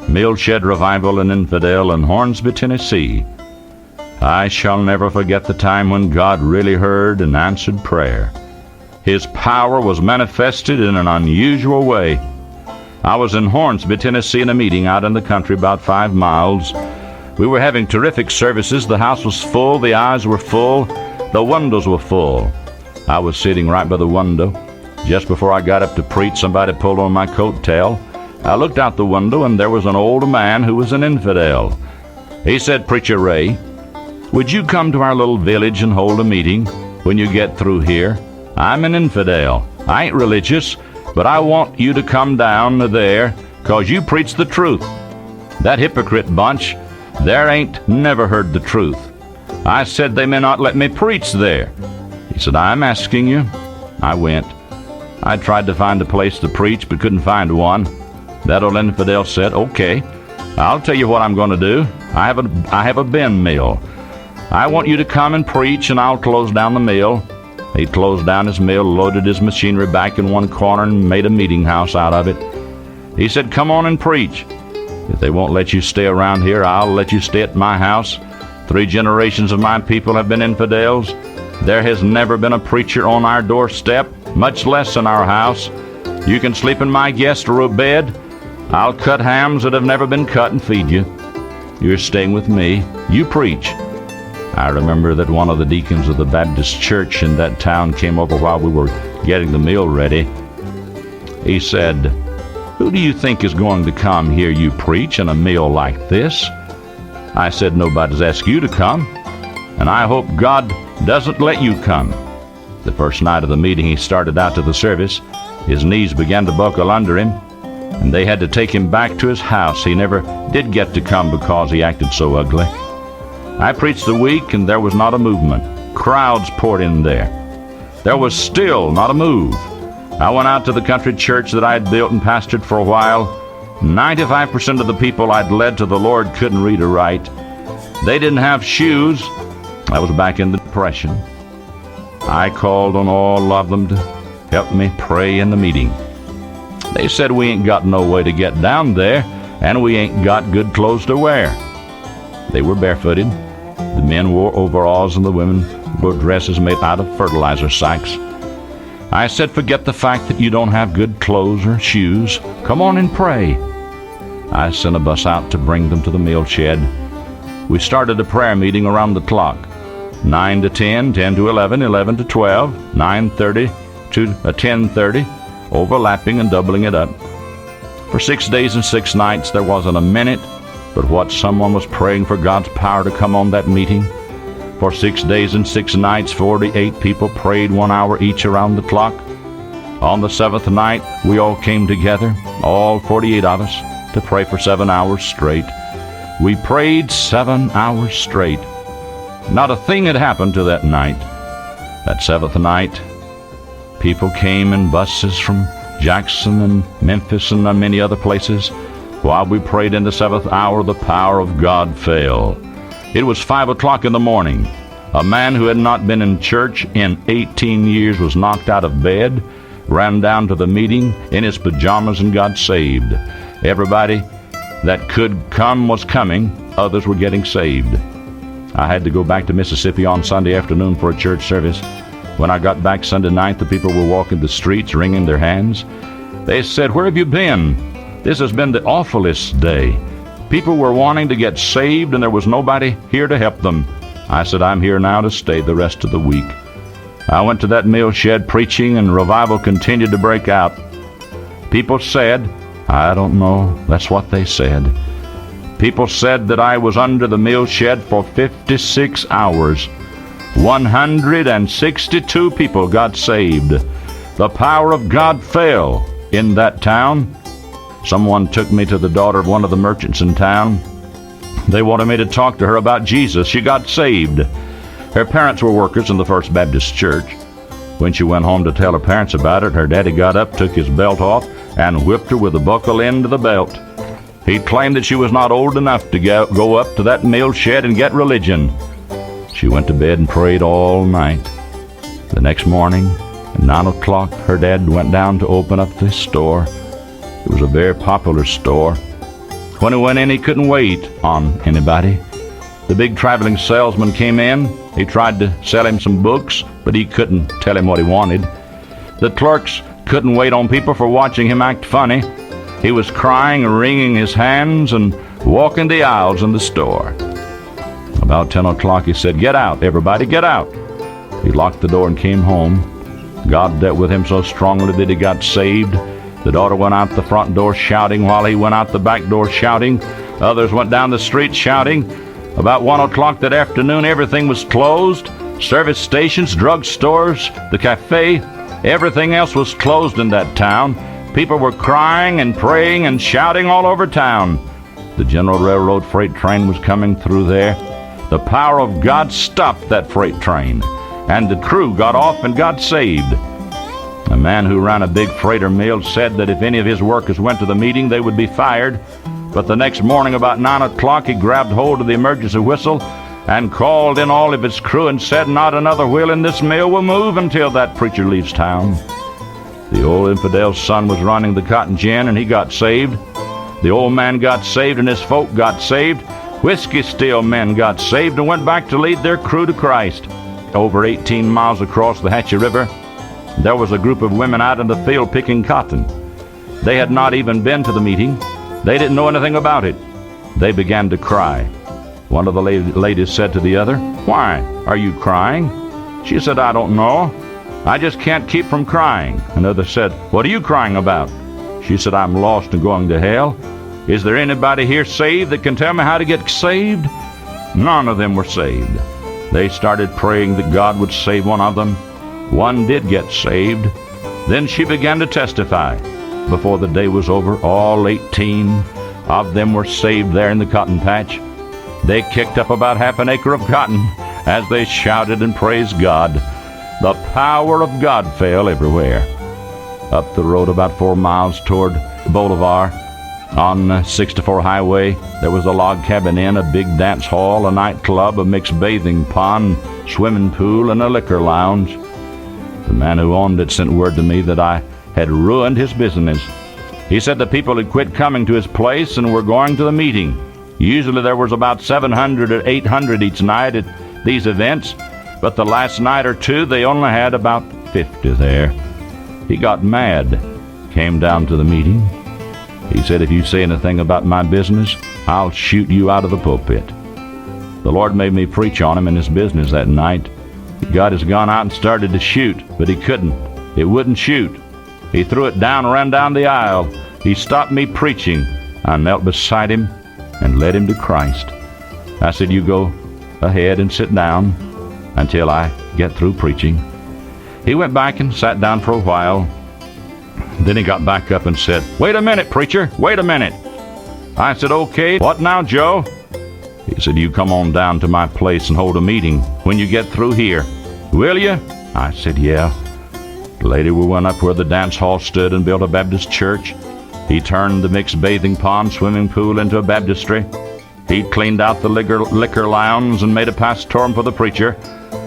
Mill Shed Revival and Infidel in Hornsby, Tennessee. I shall never forget the time when God really heard and answered prayer. His power was manifested in an unusual way. I was in Hornsby, Tennessee in a meeting out in the country about 5 miles. We were having terrific services. The house was full, the aisles were full, the windows were full. I was sitting right by the window. Just before I got up to preach, somebody pulled on my coat tail. I looked out the window, and there was an old man who was an infidel. He said, "Preacher Ray, would you come to our little village and hold a meeting when you get through here? I'm an infidel. I ain't religious, but I want you to come down there 'cause you preach the truth. That hypocrite bunch, there ain't never heard the truth." I said, "They may not let me preach there." He said, "I'm asking you." I went. I tried to find a place to preach, but couldn't find one. That old infidel said, "Okay, I'll tell you what I'm going to do. I have a bin mill. I want you to come and preach, and I'll close down the mill." He closed down his mill, loaded his machinery back in one corner, and made a meeting house out of it. He said, "Come on and preach. If they won't let you stay around here, I'll let you stay at my house. 3 generations of my people have been infidels. There has never been a preacher on our doorstep, much less in our house. You can sleep in my guest room bed. I'll cut hams that have never been cut and feed you. You're staying with me. You preach." I remember that one of the deacons of the Baptist church in that town came over while we were getting the meal ready. He said, "Who do you think is going to come hear you preach in a meal like this?" I said, "Nobody's asked you to come, and I hope God doesn't let you come." The first night of the meeting, he started out to the service. His knees began to buckle under him, and they had to take him back to his house. He never did get to come because he acted so ugly. I preached the week, and there was not a movement. Crowds poured in there. There was still not a move. I went out to the country church that I had built and pastored for a while. 95% of the people I'd led to the Lord couldn't read or write. They didn't have shoes. I was back in the Depression. I called on all of them to help me pray in the meeting. They said, "We ain't got no way to get down there, and we ain't got good clothes to wear." They were barefooted. The men wore overalls, and the women wore dresses made out of fertilizer sacks. I said, "Forget the fact that you don't have good clothes or shoes. Come on and pray." I sent a bus out to bring them to the meal shed. We started a prayer meeting around the clock. 9 to 10, 10 to 11, 11 to 12, 9:30 to 10:30, overlapping and doubling it up. For 6 days and 6 nights, there wasn't a minute but what someone was praying for God's power to come on that meeting. For 6 days and 6 nights, 48 people prayed 1 hour each around the clock. On the 7th night, we all came together, all 48 of us, to pray for 7 hours straight. We prayed 7 hours straight. Not a thing had happened to that night. That 7th night, people came in buses from Jackson and Memphis and many other places. While we prayed in the 7th hour, the power of God fell. It was 5 o'clock in the morning. A man who had not been in church in 18 years was knocked out of bed, ran down to the meeting in his pajamas, and got saved. Everybody that could come was coming. Others were getting saved. I had to go back to Mississippi on Sunday afternoon for a church service. When I got back Sunday night, the people were walking the streets, wringing their hands. They said, "Where have you been? This has been the awfulest day." People were wanting to get saved, and there was nobody here to help them. I said, "I'm here now to stay the rest of the week." I went to that meal shed preaching, and revival continued to break out. People said, I don't know, that's what they said. People said that I was under the meal shed for 56 hours. 162 people got saved. The power of God fell in that town. Someone took me to the daughter of one of the merchants in town. They wanted me to talk to her about Jesus. She got saved. Her parents were workers in the First Baptist Church. When she went home to tell her parents about it, her daddy got up, took his belt off, and whipped her with a buckle end of the belt. He claimed that she was not old enough to go up to that meal shed and get religion. She went to bed and prayed all night. The next morning, at 9 o'clock, her dad went down to open up this store. It was a very popular store. When he went in, he couldn't wait on anybody. The big traveling salesman came in. He tried to sell him some books, but he couldn't tell him what he wanted. The clerks couldn't wait on people for watching him act funny. He was crying and wringing his hands and walking the aisles in the store. About 10 o'clock, he said, "Get out, everybody, get out." He locked the door and came home. God dealt with him so strongly that he got saved. The daughter went out the front door shouting while he went out the back door shouting. Others went down the street shouting. About 1 o'clock that afternoon, everything was closed. Service stations, drug stores, the cafe, everything else was closed in that town. People were crying and praying and shouting all over town. The General Railroad freight train was coming through there. The power of God stopped that freight train, and the crew got off and got saved. A man who ran a big freighter mill said that if any of his workers went to the meeting, they would be fired. But the next morning about 9 o'clock, he grabbed hold of the emergency whistle and called in all of his crew and said, "Not another wheel in this mill will move until that preacher leaves town." The old infidel's son was running the cotton gin, and he got saved. The old man got saved, and his folk got saved. Whiskey still men got saved and went back to lead their crew to Christ. Over 18 miles across the Hatchie River, there was a group of women out in the field picking cotton. They had not even been to the meeting. They didn't know anything about it. They began to cry. One of the ladies said to the other, "Why, are you crying?" She said, "I don't know. I just can't keep from crying." Another said, "What are you crying about?" She said, "I'm lost and going to hell. Is there anybody here saved that can tell me how to get saved?" None of them were saved. They started praying that God would save one of them. One did get saved. Then she began to testify. Before the day was over, all 18 of them were saved there in the cotton patch. They kicked up about half an acre of cotton as they shouted and praised God. The power of God fell everywhere. Up the road about 4 miles toward Bolivar, on 64 highway, there was a log cabin inn, a big dance hall, a nightclub, a mixed bathing pond, swimming pool, and a liquor lounge. The man who owned it sent word to me that I had ruined his business. He said the people had quit coming to his place and were going to the meeting. Usually there was about 700 or 800 each night at these events, but the last night or two they only had about 50 there. He got mad, came down to the meeting. He said, "If you say anything about my business, I'll shoot you out of the pulpit." The Lord made me preach on him and his business that night. He got his gun out and started to shoot, but he couldn't. It wouldn't shoot. He threw it down and ran down the aisle. He stopped me preaching. I knelt beside him and led him to Christ. I said, "You go ahead and sit down until I get through preaching." He went back and sat down for a while. Then he got back up and said, "Wait a minute, preacher, wait a minute." I said, "Okay, what now, Joe?" He said, "You come on down to my place and hold a meeting when you get through here. Will you?" I said, "Yeah." Later we went up where the dance hall stood and built a Baptist church. He turned the mixed bathing pond, swimming pool into a baptistry. He cleaned out the liquor lounge and made a pastorum for the preacher.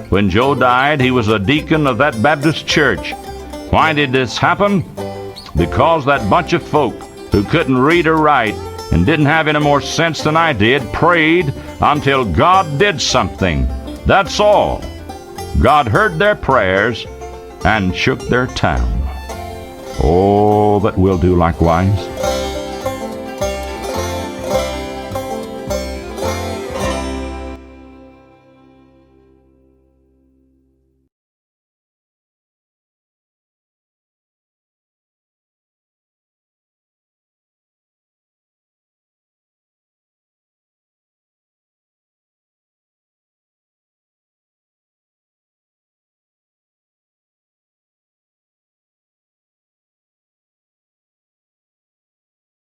When Joe died, he was a deacon of that Baptist church. Why did this happen? Because that bunch of folk who couldn't read or write and didn't have any more sense than I did prayed until God did something. That's all. God heard their prayers and shook their town. Oh, that we'll do likewise.